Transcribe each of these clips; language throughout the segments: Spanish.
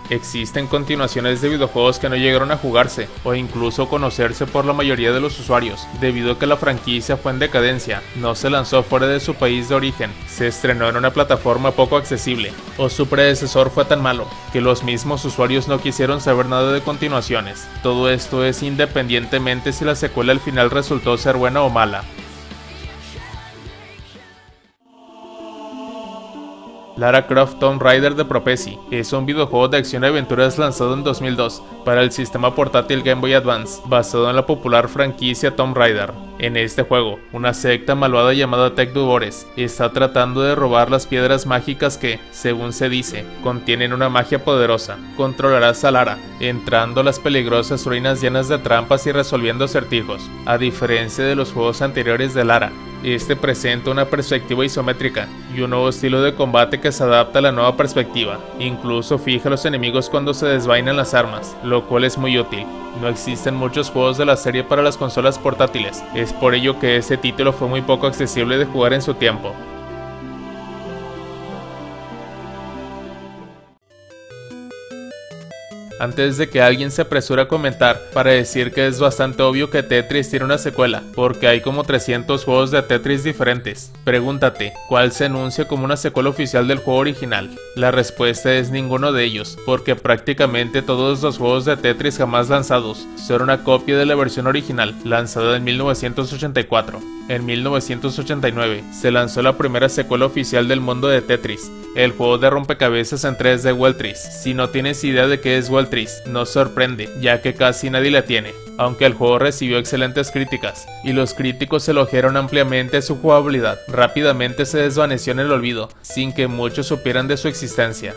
Existen continuaciones de videojuegos que no llegaron a jugarse o incluso conocerse por la mayoría de los usuarios, debido a que la franquicia fue en decadencia, no se lanzó fuera de su país de origen, se estrenó en una plataforma poco accesible, o su predecesor fue tan malo, que los mismos usuarios no quisieron saber nada de continuaciones. Todo esto es independientemente si la secuela al final resultó ser buena o mala. Lara Croft Tomb Raider de Prophecy es un videojuego de acción y aventuras lanzado en 2002 para el sistema portátil Game Boy Advance, basado en la popular franquicia Tomb Raider. En este juego, una secta malvada llamada Tech Dubores está tratando de robar las piedras mágicas que, según se dice, contienen una magia poderosa. Controlarás a Lara, entrando a las peligrosas ruinas llenas de trampas y resolviendo acertijos. A diferencia de los juegos anteriores de Lara, este presenta una perspectiva isométrica y un nuevo estilo de combate que se adapta a la nueva perspectiva. Incluso fija a los enemigos cuando se desvainan las armas, lo cual es muy útil. No existen muchos juegos de la serie para las consolas portátiles, es por ello que este título fue muy poco accesible de jugar en su tiempo. Antes de que alguien se apresure a comentar para decir que es bastante obvio que Tetris tiene una secuela, porque hay como 300 juegos de Tetris diferentes. Pregúntate, ¿cuál se anuncia como una secuela oficial del juego original? La respuesta es ninguno de ellos, porque prácticamente todos los juegos de Tetris jamás lanzados son una copia de la versión original, lanzada en 1984. En 1989 se lanzó la primera secuela oficial del mundo de Tetris, el juego de rompecabezas en 3D Weltris. Si no tienes idea de qué es Weltris, no sorprende, ya que casi nadie la tiene, aunque el juego recibió excelentes críticas, y los críticos elogiaron ampliamente su jugabilidad. Rápidamente se desvaneció en el olvido, sin que muchos supieran de su existencia.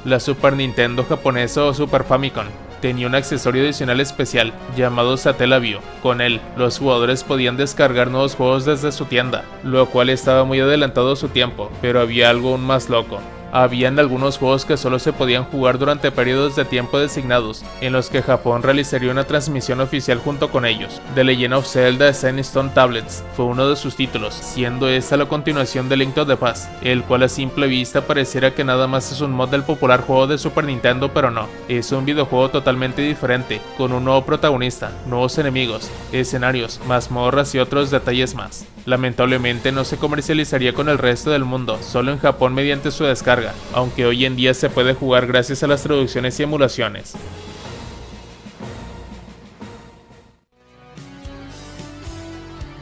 La Super Nintendo japonesa o Super Famicom tenía un accesorio adicional especial llamado Satellaview. Con él, los jugadores podían descargar nuevos juegos desde su tienda, lo cual estaba muy adelantado a su tiempo, pero había algo aún más loco. Habían algunos juegos que solo se podían jugar durante periodos de tiempo designados, en los que Japón realizaría una transmisión oficial junto con ellos. The Legend of Zelda Ascending Stone Tablets fue uno de sus títulos, siendo esta la continuación de Link to the Past, el cual a simple vista pareciera que nada más es un mod del popular juego de Super Nintendo, pero no, es un videojuego totalmente diferente, con un nuevo protagonista, nuevos enemigos, escenarios, mazmorras y otros detalles más. Lamentablemente no se comercializaría con el resto del mundo, solo en Japón mediante su descarga, aunque hoy en día se puede jugar gracias a las traducciones y emulaciones.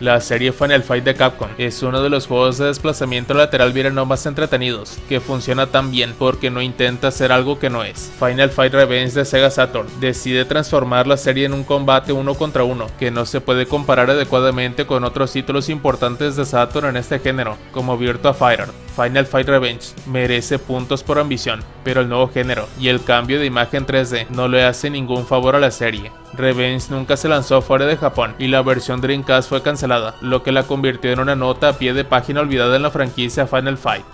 La serie Final Fight de Capcom es uno de los juegos de desplazamiento lateral beat'em up más entretenidos, que funciona tan bien porque no intenta hacer algo que no es. Final Fight Revenge de Sega Saturn decide transformar la serie en un combate uno contra uno, que no se puede comparar adecuadamente con otros títulos importantes de Saturn en este género, como Virtua Fighter. Final Fight Revenge merece puntos por ambición, pero el nuevo género y el cambio de imagen 3D no le hace ningún favor a la serie. Revenge nunca se lanzó fuera de Japón y la versión Dreamcast fue cancelada, lo que la convirtió en una nota a pie de página olvidada en la franquicia Final Fight.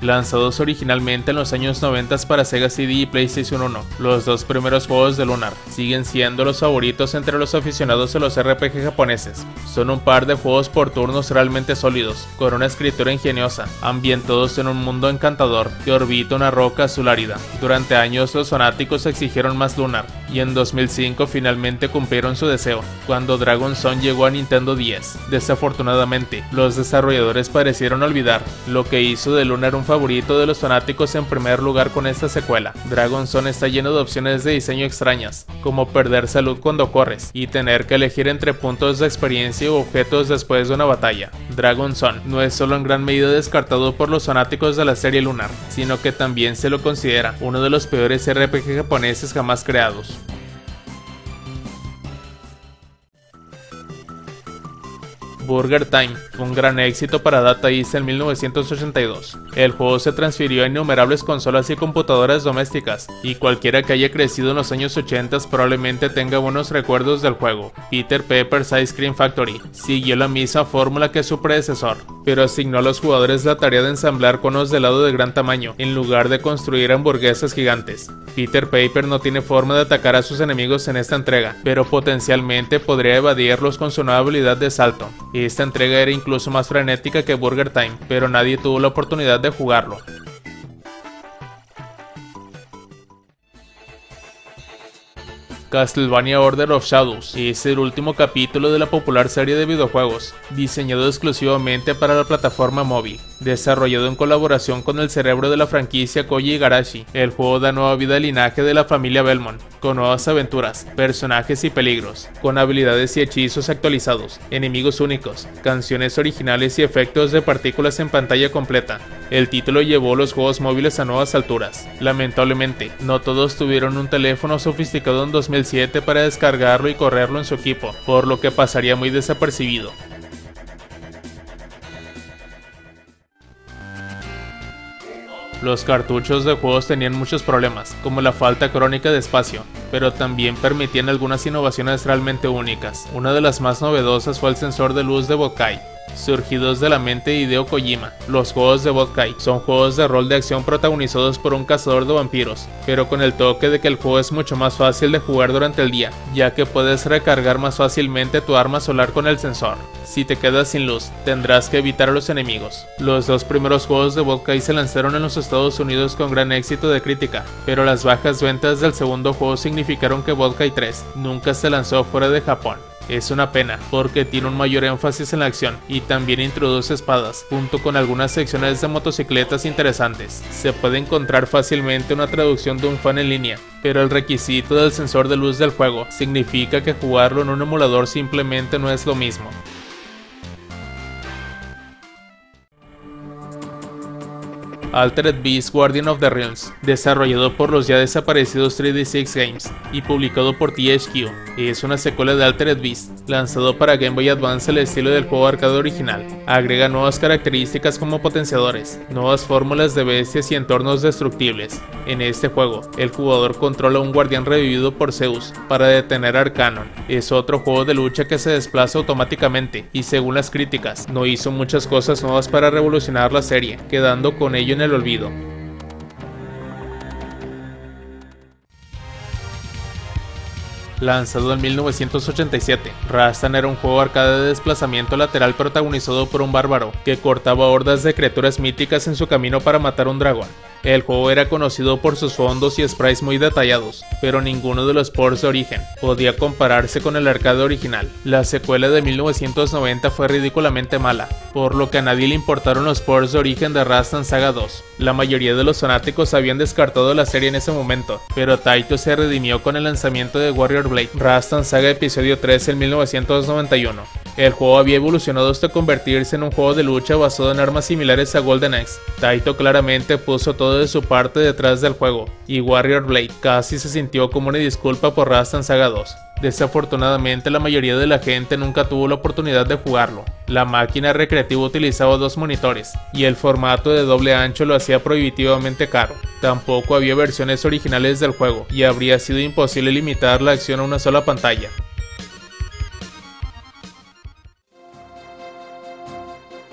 Lanzados originalmente en los años 90 para Sega CD y PlayStation 1, los dos primeros juegos de Lunar siguen siendo los favoritos entre los aficionados a los RPG japoneses. Son un par de juegos por turnos realmente sólidos, con una escritura ingeniosa, ambientados en un mundo encantador que orbita una roca azul árida. Durante años los fanáticos exigieron más Lunar, y en 2005 finalmente cumplieron su deseo, cuando Dragon Zone llegó a Nintendo 10. Desafortunadamente, los desarrolladores parecieron olvidar lo que hizo de Lunar un favorito de los fanáticos en primer lugar con esta secuela. Dragon Zone está lleno de opciones de diseño extrañas, como perder salud cuando corres, y tener que elegir entre puntos de experiencia u objetos después de una batalla. Dragon Zone no es solo en gran medida descartado por los fanáticos de la serie Lunar, sino que también se lo considera uno de los peores RPG japoneses jamás creados. Burger Time fue un gran éxito para Data East en 1982. El juego se transfirió a innumerables consolas y computadoras domésticas, y cualquiera que haya crecido en los años 80 probablemente tenga buenos recuerdos del juego. Peter Pepper's Ice Cream Factory siguió la misma fórmula que su predecesor, pero asignó a los jugadores la tarea de ensamblar conos de helado de gran tamaño, en lugar de construir hamburguesas gigantes. Peter Pepper no tiene forma de atacar a sus enemigos en esta entrega, pero potencialmente podría evadirlos con su nueva habilidad de salto. Esta entrega era incluso más frenética que Burger Time, pero nadie tuvo la oportunidad de jugarlo. Castlevania Order of Shadows es el último capítulo de la popular serie de videojuegos, diseñado exclusivamente para la plataforma móvil. Desarrollado en colaboración con el cerebro de la franquicia Koji Igarashi, el juego da nueva vida al linaje de la familia Belmont, con nuevas aventuras, personajes y peligros, con habilidades y hechizos actualizados, enemigos únicos, canciones originales y efectos de partículas en pantalla completa. El título llevó los juegos móviles a nuevas alturas. Lamentablemente, no todos tuvieron un teléfono sofisticado en 2007 para descargarlo y correrlo en su equipo, por lo que pasaría muy desapercibido. Los cartuchos de juegos tenían muchos problemas, como la falta crónica de espacio, pero también permitían algunas innovaciones realmente únicas. Una de las más novedosas fue el sensor de luz de Bokai, surgidos de la mente de Hideo Kojima. Los juegos de Bokai son juegos de rol de acción protagonizados por un cazador de vampiros, pero con el toque de que el juego es mucho más fácil de jugar durante el día, ya que puedes recargar más fácilmente tu arma solar con el sensor. Si te quedas sin luz, tendrás que evitar a los enemigos. Los dos primeros juegos de Bokai se lanzaron en los Estados Unidos con gran éxito de crítica, pero las bajas ventas del segundo juego significaron que Bokai 3 nunca se lanzó fuera de Japón. Es una pena, porque tiene un mayor énfasis en la acción y también introduce espadas, junto con algunas secciones de motocicletas interesantes. Se puede encontrar fácilmente una traducción de un fan en línea, pero el requisito del sensor de luz del juego significa que jugarlo en un emulador simplemente no es lo mismo. Altered Beast Guardian of the Realms, desarrollado por los ya desaparecidos 3D6 Games y publicado por THQ, es una secuela de Altered Beast, lanzado para Game Boy Advance al estilo del juego arcade original. Agrega nuevas características como potenciadores, nuevas fórmulas de bestias y entornos destructibles. En este juego, el jugador controla a un guardián revivido por Zeus para detener a Arcanon. Es otro juego de lucha que se desplaza automáticamente y, según las críticas, no hizo muchas cosas nuevas para revolucionar la serie, quedando con ello en el olvido. Lanzado en 1987, Rastan era un juego arcade de desplazamiento lateral protagonizado por un bárbaro que cortaba hordas de criaturas míticas en su camino para matar un dragón. El juego era conocido por sus fondos y sprites muy detallados, pero ninguno de los ports de origen podía compararse con el arcade original. La secuela de 1990 fue ridículamente mala, por lo que a nadie le importaron los ports de origen de Rastan Saga 2. La mayoría de los fanáticos habían descartado la serie en ese momento, pero Taito se redimió con el lanzamiento de Warrior Blade Rastan Saga Episodio 3 en 1991. El juego había evolucionado hasta convertirse en un juego de lucha basado en armas similares a Golden Axe. Taito claramente puso todo de su parte detrás del juego, y Warrior Blade casi se sintió como una disculpa por Rastan Saga 2. Desafortunadamente, la mayoría de la gente nunca tuvo la oportunidad de jugarlo. La máquina recreativa utilizaba 2 monitores, y el formato de doble ancho lo hacía prohibitivamente caro. Tampoco había versiones originales del juego, y habría sido imposible limitar la acción a una sola pantalla.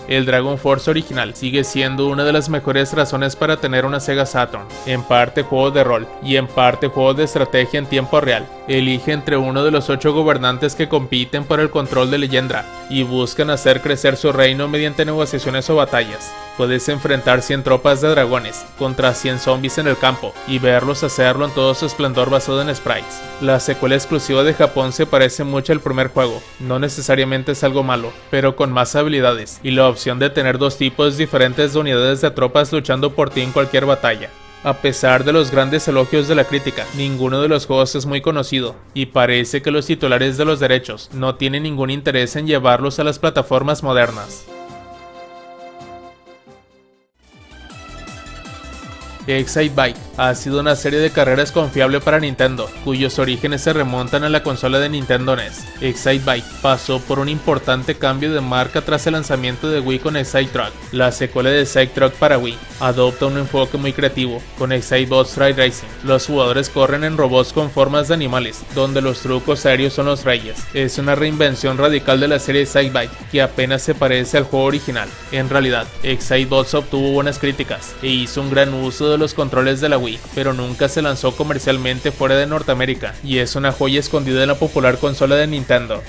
El Dragon Force original sigue siendo una de las mejores razones para tener una Sega Saturn, en parte juego de rol y en parte juego de estrategia en tiempo real. Elige entre uno de los 8 gobernantes que compiten por el control de Leyendra y buscan hacer crecer su reino mediante negociaciones o batallas. Puedes enfrentar 100 tropas de dragones contra 100 zombies en el campo y verlos hacerlo en todo su esplendor basado en sprites. La secuela exclusiva de Japón se parece mucho al primer juego, no necesariamente es algo malo, pero con más habilidades y la opción de tener 2 tipos diferentes de unidades de tropas luchando por ti en cualquier batalla. A pesar de los grandes elogios de la crítica, ninguno de los juegos es muy conocido, y parece que los titulares de los derechos no tienen ningún interés en llevarlos a las plataformas modernas. Excitebike ha sido una serie de carreras confiable para Nintendo, cuyos orígenes se remontan a la consola de Nintendo NES. Excitebike pasó por un importante cambio de marca tras el lanzamiento de Wii con Excitruck. La secuela de Excitruck para Wii adopta un enfoque muy creativo, con Excitebots Ride Racing. Los jugadores corren en robots con formas de animales, donde los trucos aéreos son los reyes. Es una reinvención radical de la serie Excitebike, que apenas se parece al juego original. En realidad, Excitebots obtuvo buenas críticas e hizo un gran uso de los controles de la Wii, pero nunca se lanzó comercialmente fuera de Norteamérica, y es una joya escondida en la popular consola de Nintendo.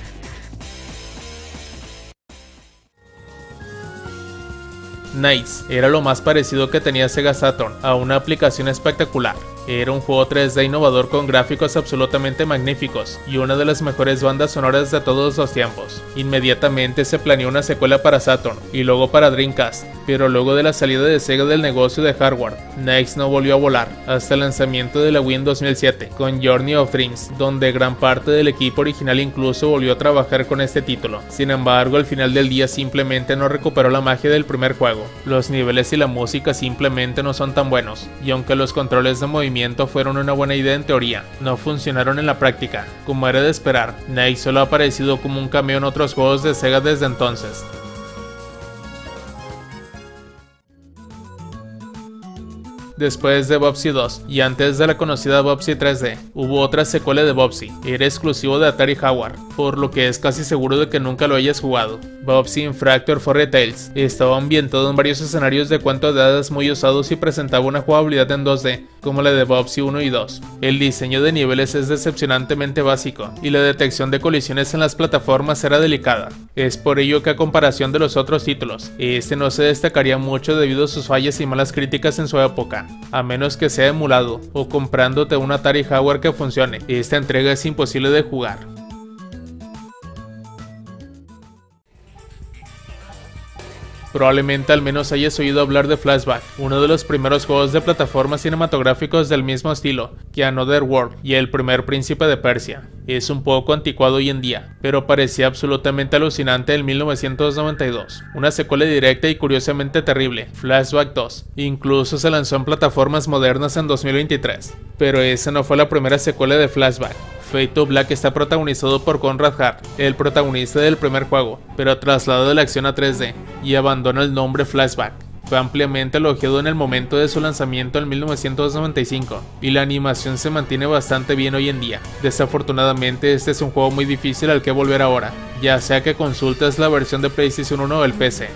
Nice era lo más parecido que tenía Sega Saturn a una aplicación espectacular. Era un juego 3D innovador con gráficos absolutamente magníficos y una de las mejores bandas sonoras de todos los tiempos. Inmediatamente se planeó una secuela para Saturn y luego para Dreamcast, pero luego de la salida de Sega del negocio de hardware, Nice no volvió a volar hasta el lanzamiento de la Wii en 2007 con Journey of Dreams, donde gran parte del equipo original incluso volvió a trabajar con este título. Sin embargo, al final del día simplemente no recuperó la magia del primer juego. Los niveles y la música simplemente no son tan buenos, y aunque los controles de movimiento fueron una buena idea en teoría, no funcionaron en la práctica. Como era de esperar, Nice solo ha aparecido como un cameo en otros juegos de Sega desde entonces. Después de Bubsy 2 y antes de la conocida Bubsy 3D, hubo otra secuela de Bubsy. Era exclusivo de Atari Jaguar, por lo que es casi seguro de que nunca lo hayas jugado. Bubsy Infractor Fairy Tales estaba ambientado en varios escenarios de cuentos de hadas muy usados y presentaba una jugabilidad en 2D, como la de Bubsy 1 y 2. El diseño de niveles es decepcionantemente básico, y la detección de colisiones en las plataformas era delicada. Es por ello que a comparación de los otros títulos, este no se destacaría mucho debido a sus fallas y malas críticas en su época. A menos que sea emulado o comprándote un Atari Jaguar que funcione, esta entrega es imposible de jugar. Probablemente al menos hayas oído hablar de Flashback, uno de los primeros juegos de plataformas cinematográficos del mismo estilo que Another World y El primer príncipe de Persia. Es un poco anticuado hoy en día, pero parecía absolutamente alucinante en 1992. Una secuela directa y curiosamente terrible, Flashback 2. Incluso se lanzó en plataformas modernas en 2023. Pero esa no fue la primera secuela de Flashback. Fade to Black está protagonizado por Conrad Hart, el protagonista del primer juego, pero traslada la acción a 3D y abandona el nombre Flashback. Fue ampliamente elogiado en el momento de su lanzamiento en 1995 y la animación se mantiene bastante bien hoy en día. Desafortunadamente este es un juego muy difícil al que volver ahora, ya sea que consultes la versión de PlayStation 1 o el PC.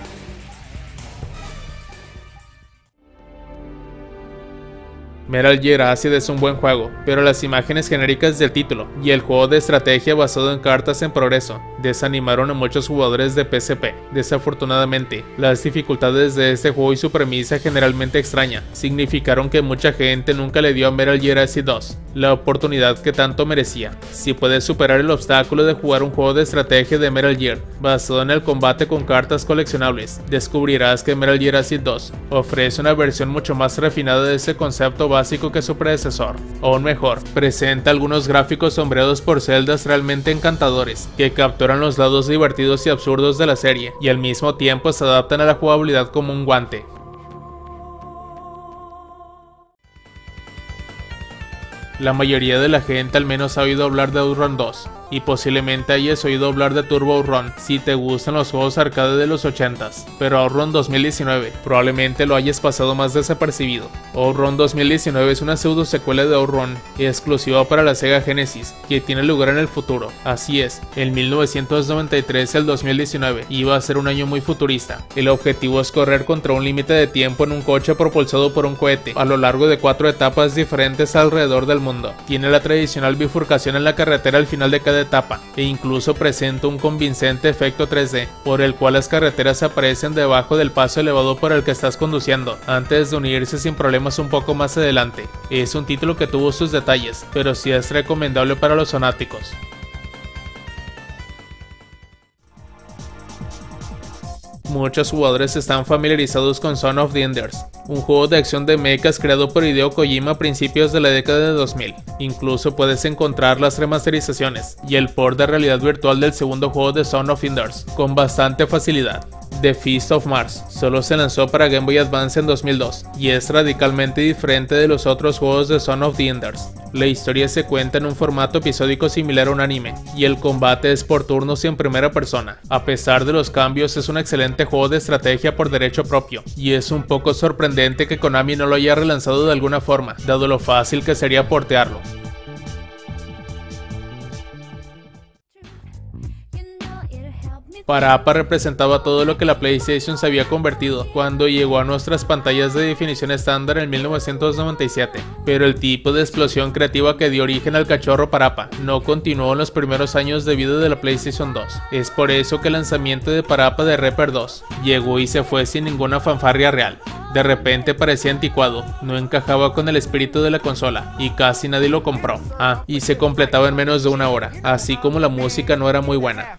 Metal Gear Acid es un buen juego, pero las imágenes genéricas del título y el juego de estrategia basado en cartas en progreso desanimaron a muchos jugadores de PSP. Desafortunadamente, las dificultades de este juego y su premisa generalmente extraña significaron que mucha gente nunca le dio a Metal Gear Acid 2 la oportunidad que tanto merecía. Si puedes superar el obstáculo de jugar un juego de estrategia de Metal Gear basado en el combate con cartas coleccionables, descubrirás que Metal Gear Acid 2 ofrece una versión mucho más refinada de ese concepto básico que su predecesor. Aún mejor, presenta algunos gráficos sombreados por celdas realmente encantadores, que capturan los lados divertidos y absurdos de la serie, y al mismo tiempo se adaptan a la jugabilidad como un guante. La mayoría de la gente al menos ha oído hablar de Outrun 2, y posiblemente hayas oído hablar de Turbo Outrun si te gustan los juegos arcade de los 80s, pero Outrun 2019 probablemente lo hayas pasado más desapercibido. Outrun 2019 es una pseudo secuela de Outrun exclusiva para la Sega Genesis, que tiene lugar en el futuro. Así es, en 1993 el 2019 iba a ser un año muy futurista. El objetivo es correr contra un límite de tiempo en un coche propulsado por un cohete a lo largo de 4 etapas diferentes alrededor del mundo. Tiene la tradicional bifurcación en la carretera al final de cada etapa, e incluso presenta un convincente efecto 3D, por el cual las carreteras aparecen debajo del paso elevado por el que estás conduciendo, antes de unirse sin problemas un poco más adelante. Es un título que tuvo sus detalles, pero sí es recomendable para los fanáticos. Muchos jugadores están familiarizados con Son of the Enders, un juego de acción de mechas creado por Hideo Kojima a principios de la década de 2000. Incluso puedes encontrar las remasterizaciones y el port de realidad virtual del segundo juego de Son of Enders con bastante facilidad. The Feast of Mars solo se lanzó para Game Boy Advance en 2002 y es radicalmente diferente de los otros juegos de Son of the Enders. La historia se cuenta en un formato episódico similar a un anime, y el combate es por turnos y en primera persona. A pesar de los cambios, es un excelente juego de estrategia por derecho propio, y es un poco sorprendente que Konami no lo haya relanzado de alguna forma, dado lo fácil que sería portearlo. Parappa representaba todo lo que la PlayStation se había convertido cuando llegó a nuestras pantallas de definición estándar en 1997, pero el tipo de explosión creativa que dio origen al cachorro Parappa no continuó en los primeros años de vida de la PlayStation 2. Es por eso que el lanzamiento de Parappa de Reaper 2 llegó y se fue sin ninguna fanfarria real. De repente parecía anticuado, no encajaba con el espíritu de la consola y casi nadie lo compró. Y se completaba en menos de una hora, así como la música no era muy buena.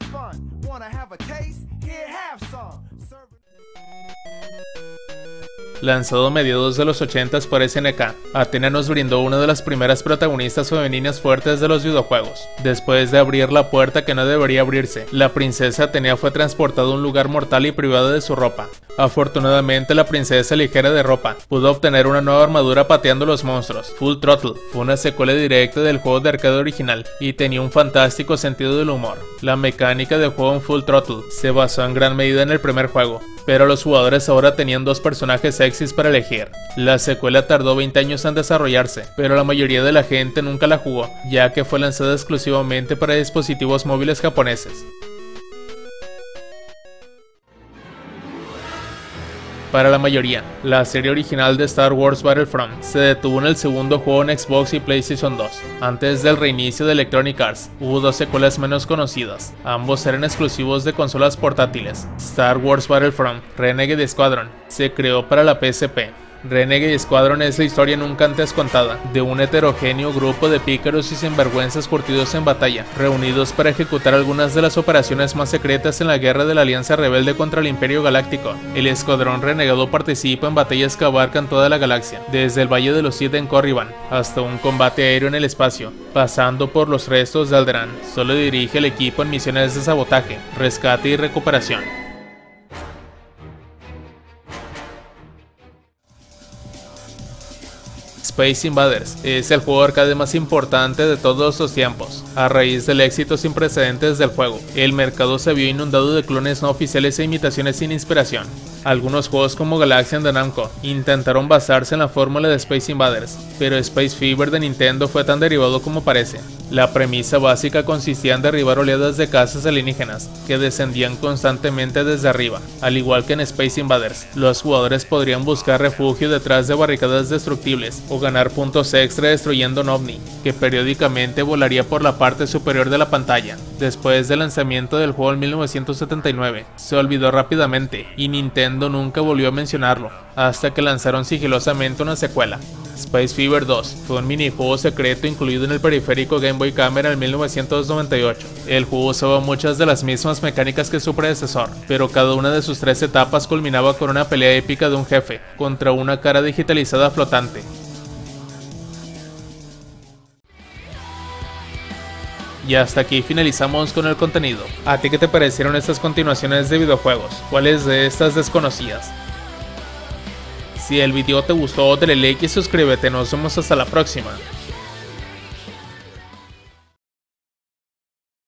Lanzado a mediados de los 80s por SNK, Athena nos brindó una de las primeras protagonistas femeninas fuertes de los videojuegos. Después de abrir la puerta que no debería abrirse, la princesa Athena fue transportada a un lugar mortal y privada de su ropa. Afortunadamente, la princesa ligera de ropa pudo obtener una nueva armadura pateando los monstruos. Full Throttle fue una secuela directa del juego de arcade original y tenía un fantástico sentido del humor. La mecánica del juego en Full Throttle se basó en gran medida en el primer juego, pero los jugadores ahora tenían dos personajes sexys para elegir. La secuela tardó 20 años en desarrollarse, pero la mayoría de la gente nunca la jugó, ya que fue lanzada exclusivamente para dispositivos móviles japoneses. Para la mayoría, la serie original de Star Wars Battlefront se detuvo en el segundo juego en Xbox y PlayStation 2. Antes del reinicio de Electronic Arts, hubo dos secuelas menos conocidas. Ambos eran exclusivos de consolas portátiles. Star Wars Battlefront Renegade Squadron se creó para la PSP. Renegade Squadron es la historia nunca antes contada de un heterogéneo grupo de pícaros y sinvergüenzas curtidos en batalla, reunidos para ejecutar algunas de las operaciones más secretas en la guerra de la Alianza Rebelde contra el Imperio Galáctico. El escuadrón renegado participa en batallas que abarcan toda la galaxia, desde el Valle de los Sith en Corriban hasta un combate aéreo en el espacio, pasando por los restos de Alderaan. Solo dirige el equipo en misiones de sabotaje, rescate y recuperación. Space Invaders es el juego arcade más importante de todos los tiempos. A raíz del éxito sin precedentes del juego, el mercado se vio inundado de clones no oficiales e imitaciones sin inspiración. Algunos juegos como Galaxian de Namco intentaron basarse en la fórmula de Space Invaders, pero Space Fever de Nintendo fue tan derivado como parece. La premisa básica consistía en derribar oleadas de cazas alienígenas que descendían constantemente desde arriba. Al igual que en Space Invaders, los jugadores podrían buscar refugio detrás de barricadas destructibles o ganar puntos extra destruyendo un ovni, que periódicamente volaría por la parte superior de la pantalla. Después del lanzamiento del juego en 1979, se olvidó rápidamente y Nintendo nunca volvió a mencionarlo, hasta que lanzaron sigilosamente una secuela. Space Fever 2 fue un minijuego secreto incluido en el periférico Game Boy Camera en 1998. El juego usaba muchas de las mismas mecánicas que su predecesor, pero cada una de sus 3 etapas culminaba con una pelea épica de un jefe contra una cara digitalizada flotante. Y hasta aquí finalizamos con el contenido. ¿A ti qué te parecieron estas continuaciones de videojuegos? ¿Cuáles de estas desconocías? Si el video te gustó, dale like y suscríbete. Nos vemos hasta la próxima.